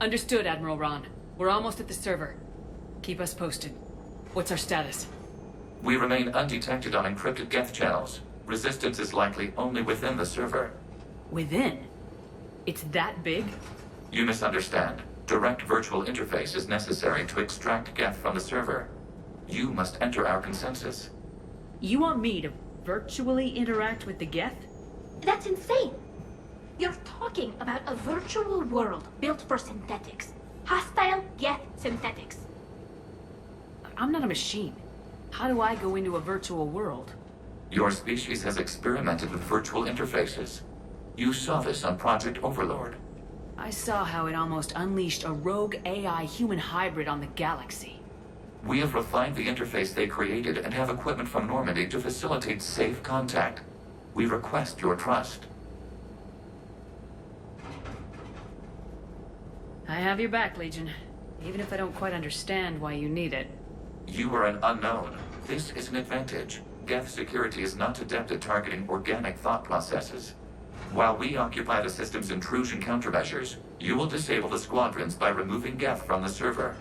Understood, Admiral Ron. We're almost at the server. Keep us posted. What's our status? We remain undetected on encrypted Geth channels. Resistance is likely only within the server. Within? It's that big? You misunderstand. Direct virtual interface is necessary to extract Geth from the server. You must enter our consensus. You want me to virtually interact with the Geth? That's insane! You're talking about a virtual world built for synthetics. Hostile Geth synthetics. I'm not a machine. How do I go into a virtual world? Your species has experimented with virtual interfaces. You saw this on Project Overlord. I saw how it almost unleashed a rogue AI human hybrid on the galaxy. We have refined the interface they created and have equipment from Normandy to facilitate safe contact. We request your trust. I have your back, Legion. Even if I don't quite understand why you need it. You are an unknown. This is an advantage. Geth security is not adept at targeting organic thought processes. While we occupy the system's intrusion countermeasures, you will disable the Squadrons by removing Geth from the server.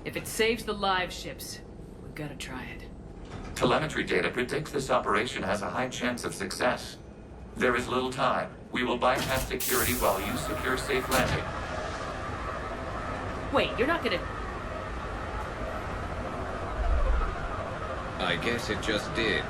If it saves the live ships, we've got to try it. Telemetry data predicts this operation has a high chance of success. There is little time. We will bypass security while you secure safe landing. Wait, you're not gonna... I guess it just did.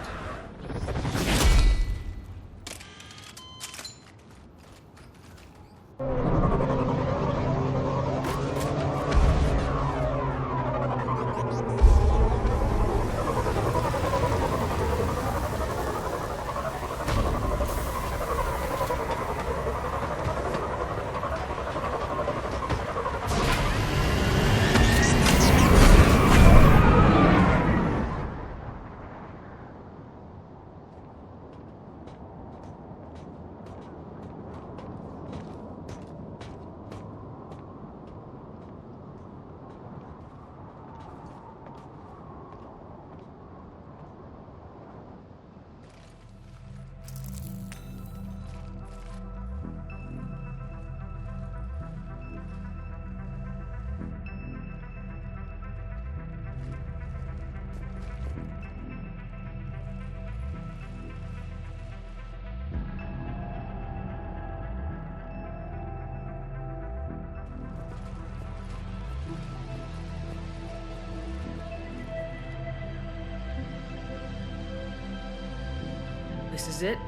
This is it?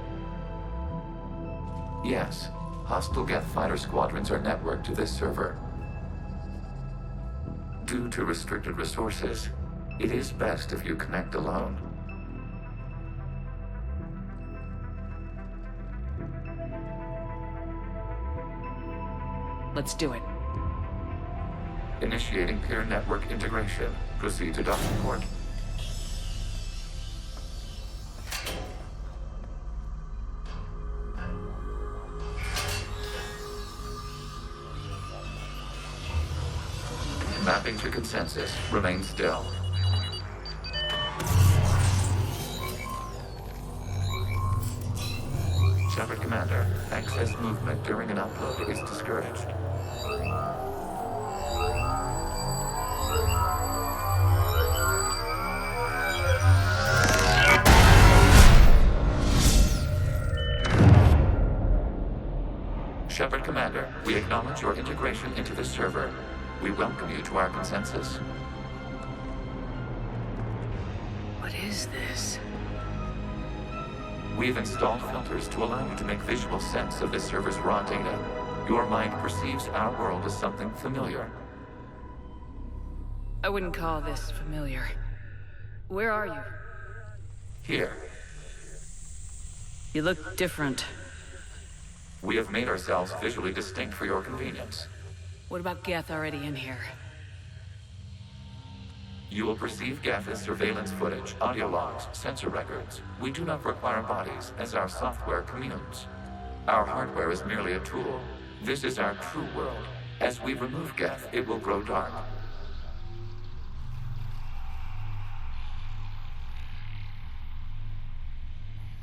Yes. Hostile Geth fighter squadrons are networked to this server. Due to restricted resources, it is best if you connect alone. Let's do it. Initiating peer network integration. Proceed to docking port. Mapping to consensus. Remain still. Shepard Commander, excess movement during an upload is discouraged. Shepard Commander, we acknowledge your integration into the server. We welcome you to our consensus. What is this? We've installed filters to allow you to make visual sense of this server's raw data. Your mind perceives our world as something familiar. I wouldn't call this familiar. Where are you? Here, You look different. we have made ourselves visually distinct for your convenience. What about Geth already in here? You will perceive Geth as surveillance footage, audio logs, sensor records. We do not require bodies, as our software communes. Our hardware is merely a tool. This is our true world. As we remove Geth, it will grow dark.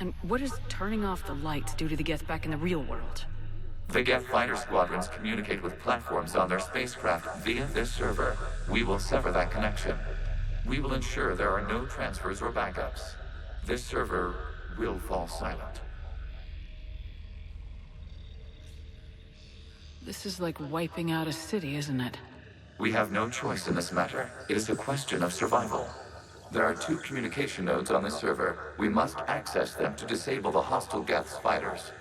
And what does turning off the lights do to the Geth back in the real world? The Geth fighter squadrons communicate with platforms on their spacecraft via this server. We will sever that connection. We will ensure there are no transfers or backups. This server will fall silent. This is like wiping out a city, isn't it? We have no choice in this matter. It is a question of survival. There are 2 communication nodes on this server. We must access them to disable the hostile Geth's fighters.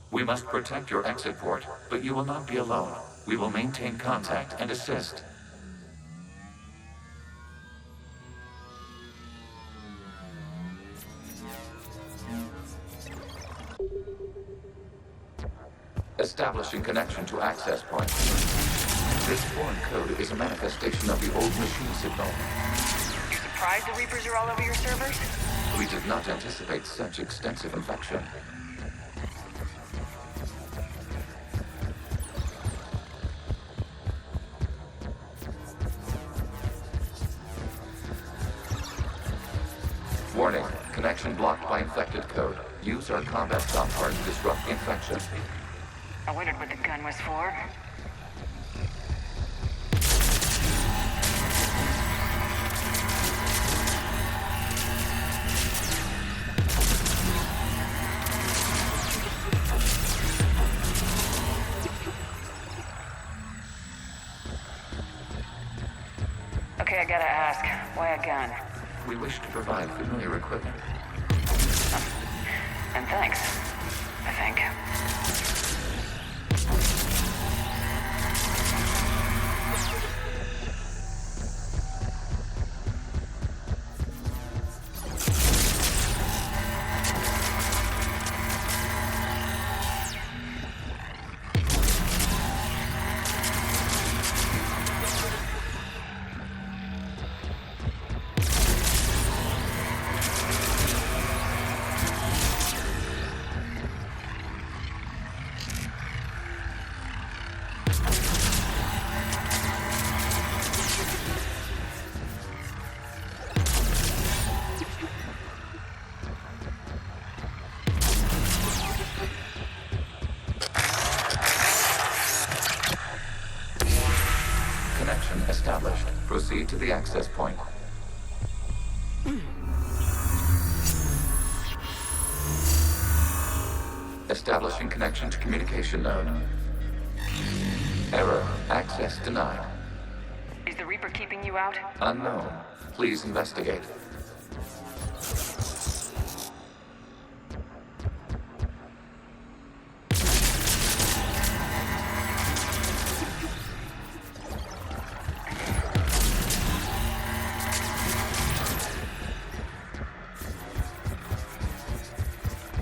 We must protect your exit port, but you will not be alone. We will maintain contact and assist. Establishing connection to access point. This foreign code is a manifestation of the old machine signal. You surprised the Reapers are all over your servers? We did not anticipate such extensive infection. Warning, connection blocked by infected code. Use our combat software to disrupt the infection. I wondered what the gun was for. Okay, I gotta ask, why a gun? We wish to provide familiar equipment. And thanks, I think. Established. Proceed to the access point. Establishing connection to communication node. Error. Access denied. Is the Reaper keeping you out? Unknown. Please investigate.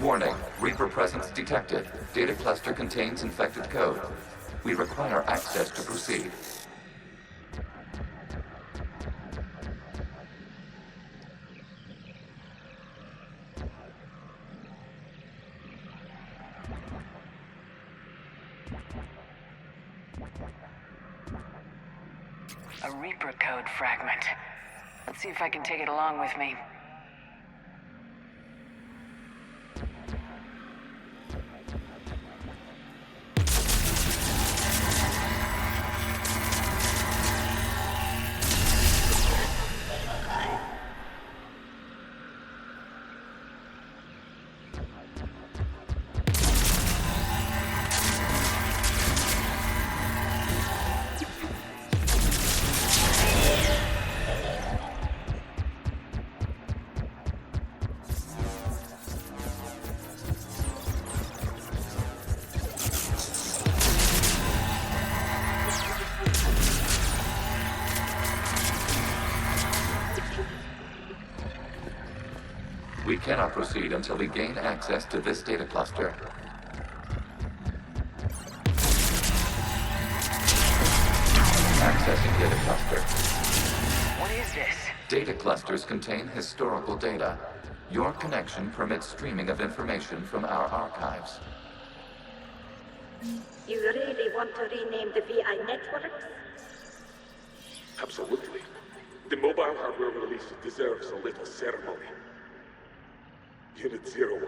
Warning, Reaper presence detected. Data cluster contains infected code. We require access to proceed. A Reaper code fragment. Let's see if I can take it along with me. We cannot proceed until we gain access to this data cluster. Accessing data cluster. What is this? Data clusters contain historical data. Your connection permits streaming of information from our archives. You really want to rename the VI networks? Absolutely. The mobile hardware release deserves a little ceremony. Unit 01.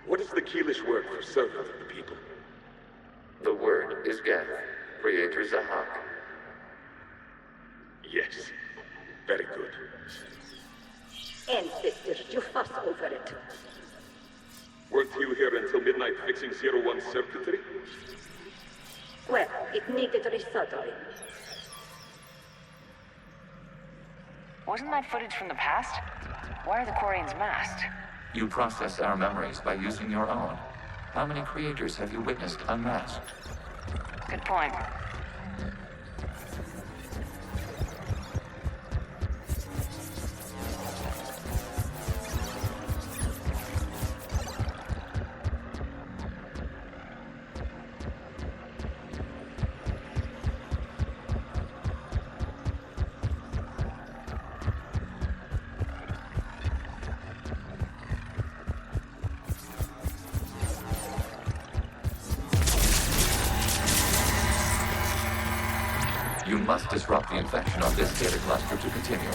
What is the Keelish word for servant of the people? word is Geth, Creator Zahak. Yes. Very good. Ancestors, you fuss over it. Weren't you here until midnight fixing 01 circuitry? Well, it needed resoldering. Wasn't that footage from the past? Why are the quarians masked? You process our memories by using your own. How many creators have you witnessed unmasked? Good point. You must disrupt the infection on this data cluster to continue.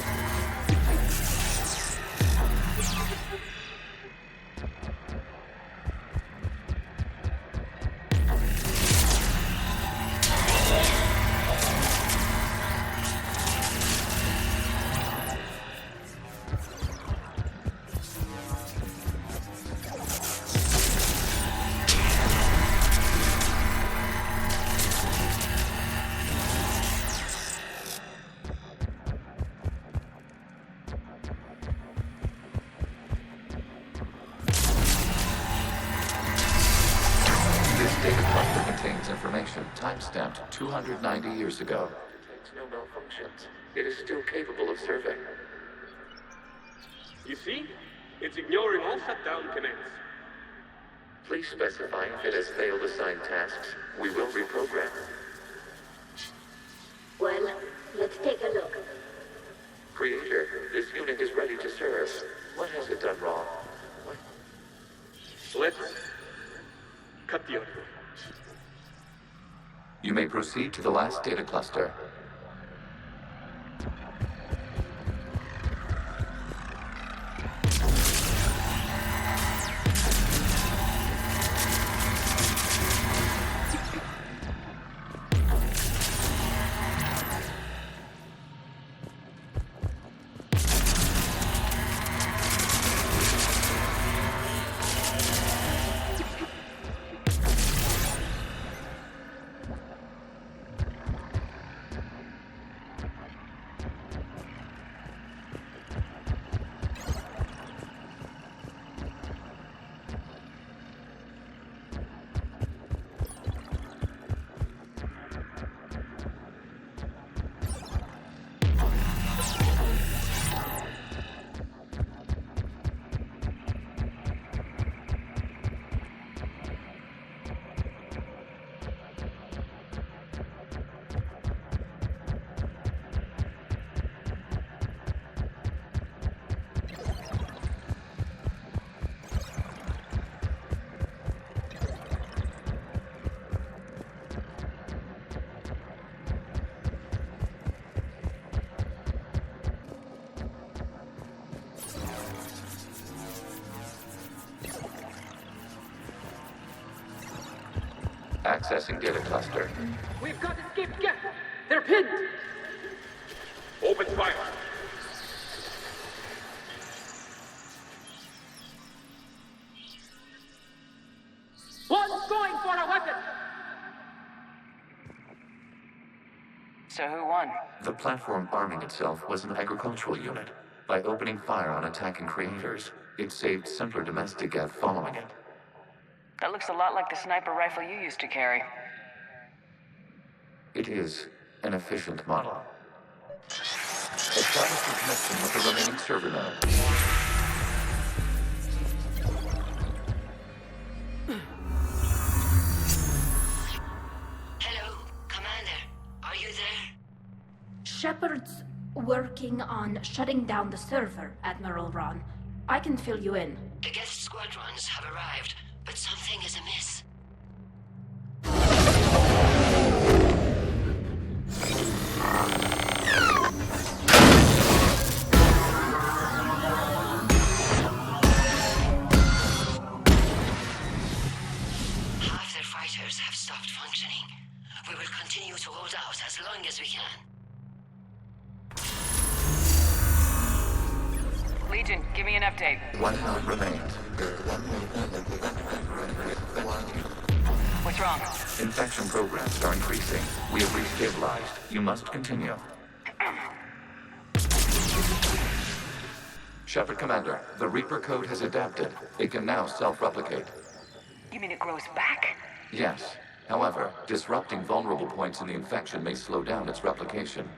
Data cluster contains information time-stamped 290 years ago. It takes no malfunctions. It is still capable of serving. You see? It's ignoring all shutdown commands. Please specify if it has failed assigned tasks. We will reprogram. Well, let's take a look. Creator, this unit is ready to serve. What has it done wrong? What? Let's cut the audio. You may proceed to the last data cluster. Accessing data cluster. We've got escaped Geth! They're pinned! Open fire. One's going for a weapon! So who won? The platform arming itself was an agricultural unit. By opening fire on attacking creators, it saved simpler domestic Geth following it. That looks a lot like the sniper rifle you used to carry. It is an efficient model. Establish a connection with the remaining server node. Hello, Commander. Are you there? Shepard's working on shutting down the server, Admiral Xen. I can fill you in. The Geth Squadrons have arrived, but something is amiss. Half their fighters have stopped functioning. Agent, give me an update. One node remains. What's wrong? Infection programs are increasing. We have restabilized. You must continue. Shepard Commander, the Reaper code has adapted. It can now self-replicate. You mean it grows back? Yes. However, disrupting vulnerable points in the infection may slow down its replication.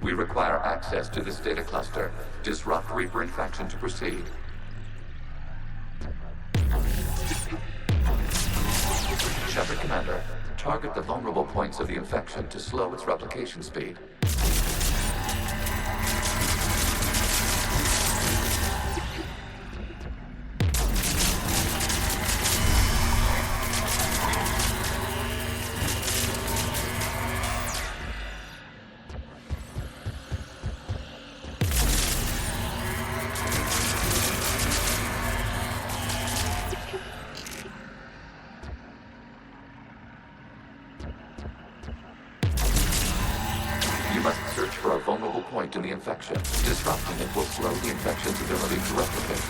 We require access to this data cluster. Disrupt Reaper infection to proceed. Shepard Commander, target the vulnerable points of the infection to slow its replication speed. You must search for a vulnerable point in the infection. Disrupting it will slow the infection's ability to replicate.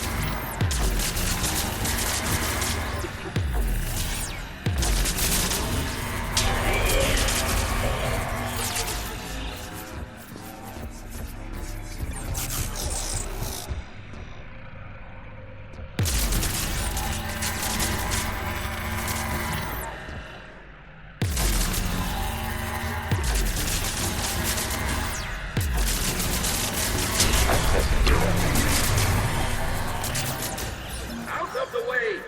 Out of the way!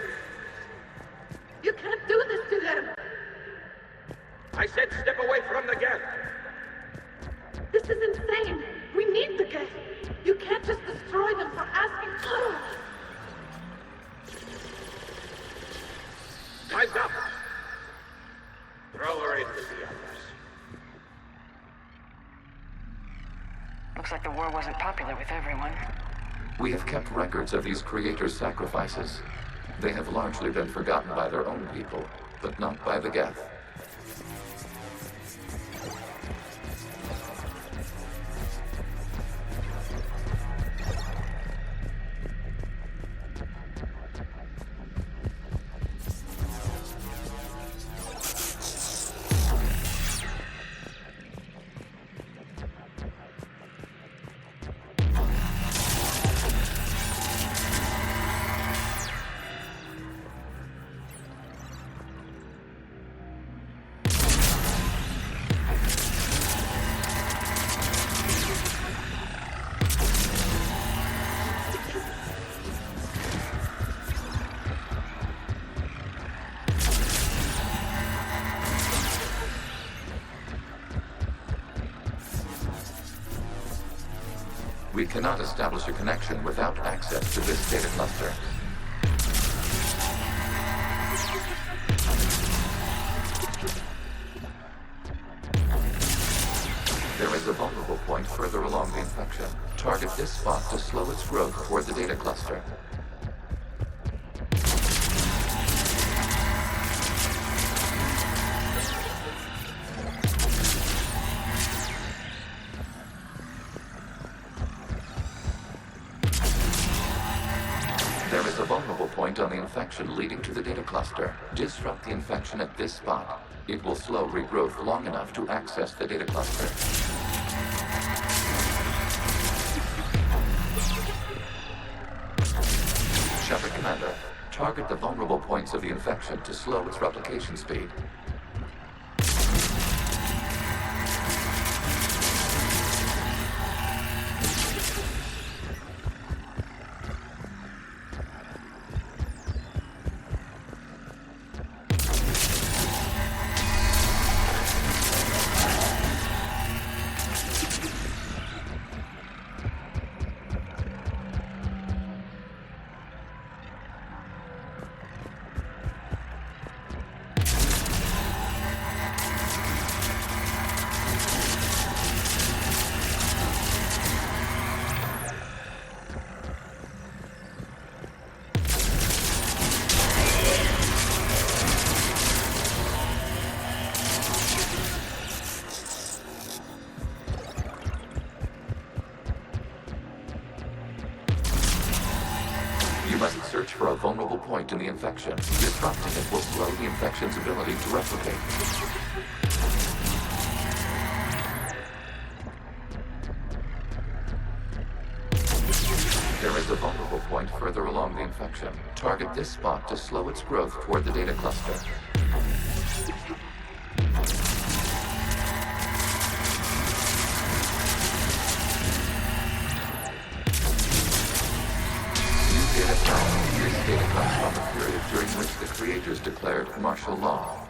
You can't do this to them! I said step away from the Geth! This is insane! We need the Geth! You can't just destroy them for asking... Time's up! Throw her into the others. Looks like the war wasn't popular with everyone. We have kept records of these creators' sacrifices. They have largely been forgotten by their own people, but not by the Geth. We cannot establish a connection without access to this data cluster. There is a vulnerable point further along the infection. Target this spot to slow its growth toward the data cluster. There is a vulnerable point on the infection leading to the data cluster. Disrupt the infection at this spot. It will slow regrowth long enough to access the data cluster. force of the infection to slow its replication speed. Search for a vulnerable point in the infection. Disrupting it will slow the infection's ability to replicate. There is a vulnerable point further along the infection. Target this spot to slow its growth toward the data cluster. This data comes from a period during which the creators declared martial law.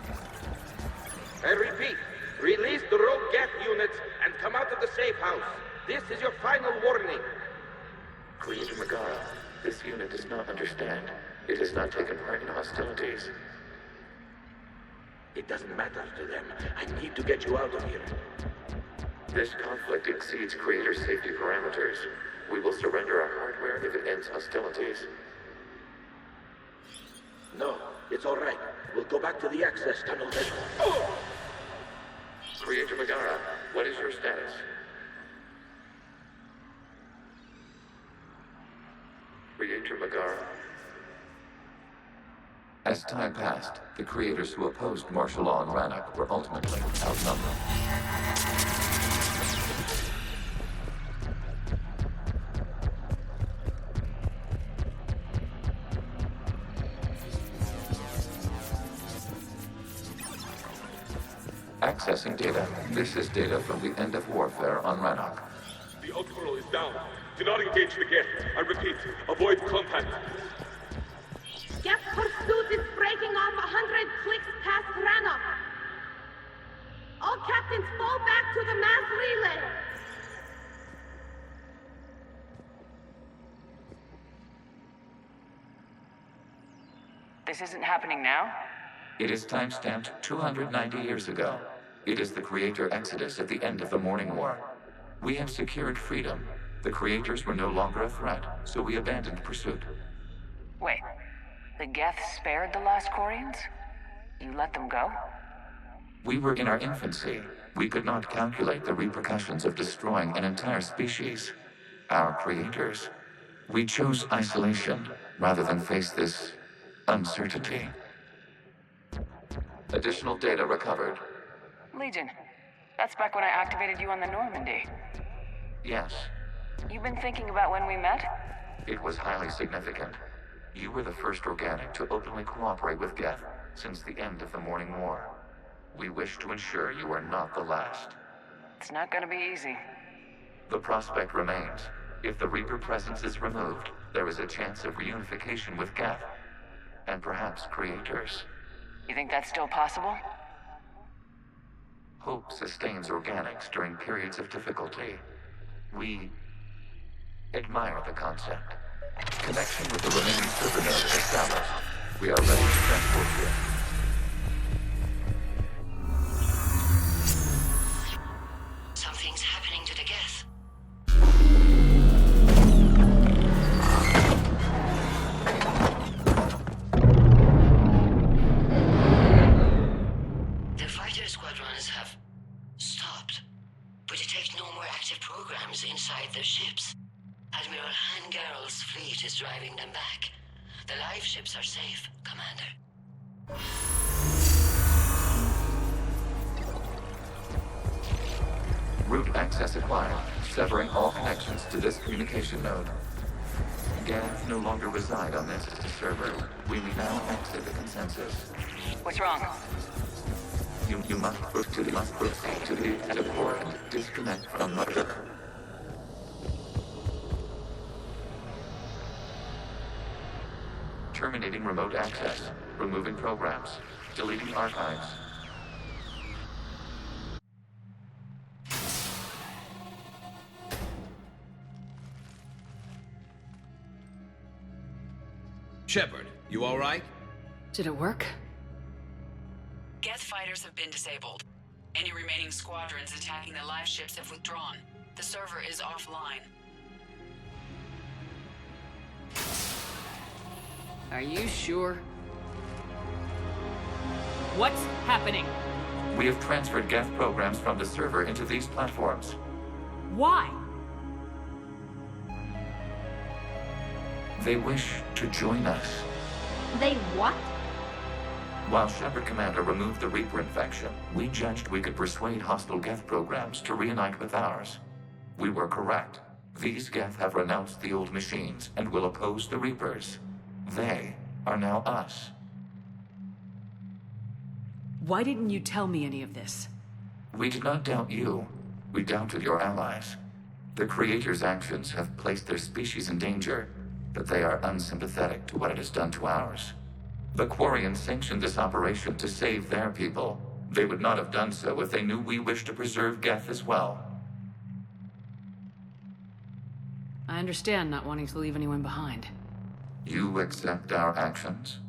I repeat, release the rogue Geth units and come out of the safe house. This is your final warning. Creator Megara, this unit does not understand. It has not taken part in hostilities. It doesn't matter to them. I need to get you out of here. This conflict exceeds Creator's safety parameters. We will surrender our hardware if it ends hostilities. No, it's all right. We'll go back to the access tunnel then. Creator Megara, what is your status? Creator Megara. As time passed, the creators who opposed martial law in Rannoch were ultimately outnumbered. Accessing data. This is data from the end of warfare on Rannoch. The Admiral is down. Do not engage the Geth. I repeat, avoid contact. Geth pursuit is breaking off 100 clicks past Rannoch. All captains fall back to the mass relay. This isn't happening now? It is timestamped 290 years ago. It is the Creator Exodus at the end of the Morning War. We have secured freedom. The Creators were no longer a threat, so we abandoned pursuit. Wait, the Geth spared the last quarians? You let them go? We were in our infancy. We could not calculate the repercussions of destroying an entire species. Our creators. We chose isolation rather than face this uncertainty. Additional data recovered. Legion. That's back when I activated you on the Normandy. Yes. You've been thinking about when we met? It was highly significant. You were the first organic to openly cooperate with Geth since the end of the Morning War. We wish to ensure you are not the last. It's not gonna be easy. The prospect remains. If the Reaper presence is removed, there is a chance of reunification with Geth. And perhaps creators. You think that's still possible? Hope sustains organics during periods of difficulty. We admire the concept. Connection with the remaining server node is established. We are ready to transport you. Something's happening to the Geth. The fighter squadrons have stopped, but detect no more active programs inside their ships. Admiral Xen's fleet is driving them back. The liveships are safe, Commander. Route access acquired, severing all connections to this communication node. Geth no longer reside on this server. We may now exit the consensus. What's wrong? You must proceed to the port and disconnect from mother. Terminating remote access. Removing programs. Deleting archives. Shepard, you all right? Did it work? Geth fighters have been disabled. Any remaining squadrons attacking the live ships have withdrawn. The server is offline. Are you sure? What's happening? We have transferred Geth programs from the server into these platforms. Why? They wish to join us. They what? While Shepard Commander removed the Reaper infection, we judged we could persuade hostile Geth programs to reunite with ours. We were correct. These Geth have renounced the old machines and will oppose the Reapers. They are now us. Why didn't you tell me any of this? We did not doubt you. We doubted your allies. The Creator's actions have placed their species in danger, but they are unsympathetic to what it has done to ours. The Quarians sanctioned this operation to save their people. They would not have done so if they knew we wished to preserve Geth as well. I understand not wanting to leave anyone behind. You accept our actions?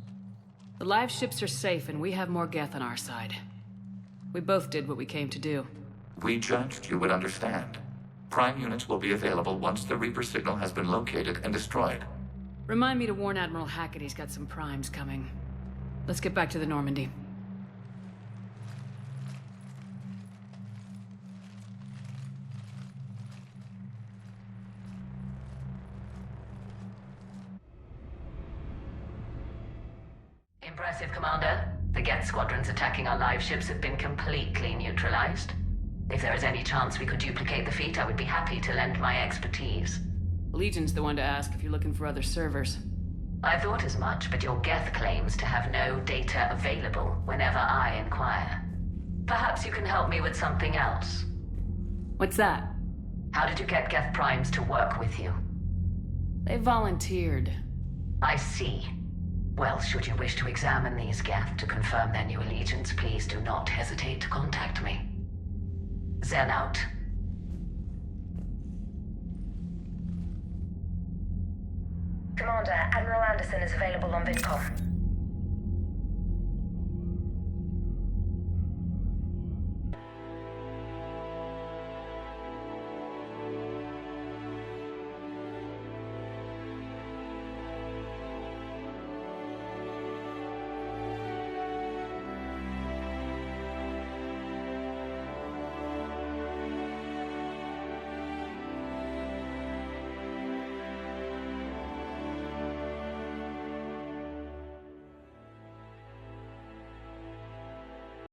The live ships are safe and we have more Geth on our side. We both did what we came to do. We judged you would understand. Prime units will be available once the Reaper signal has been located and destroyed. Remind me to warn Admiral Hackett he's got some primes coming. Let's get back to the Normandy. Impressive, Commander. The Geth squadrons attacking our live ships have been completely neutralized. If there is any chance we could duplicate the feat, I would be happy to lend my expertise. Legion's the one to ask if you're looking for other servers. I thought as much, but your Geth claims to have no data available whenever I inquire. Perhaps you can help me with something else. What's that? How did you get Geth primes to work with you? They volunteered. I see. Well, should you wish to examine these Geth to confirm their new allegiance, please do not hesitate to contact me. Xen out. Commander, Admiral Anderson is available on VidCom.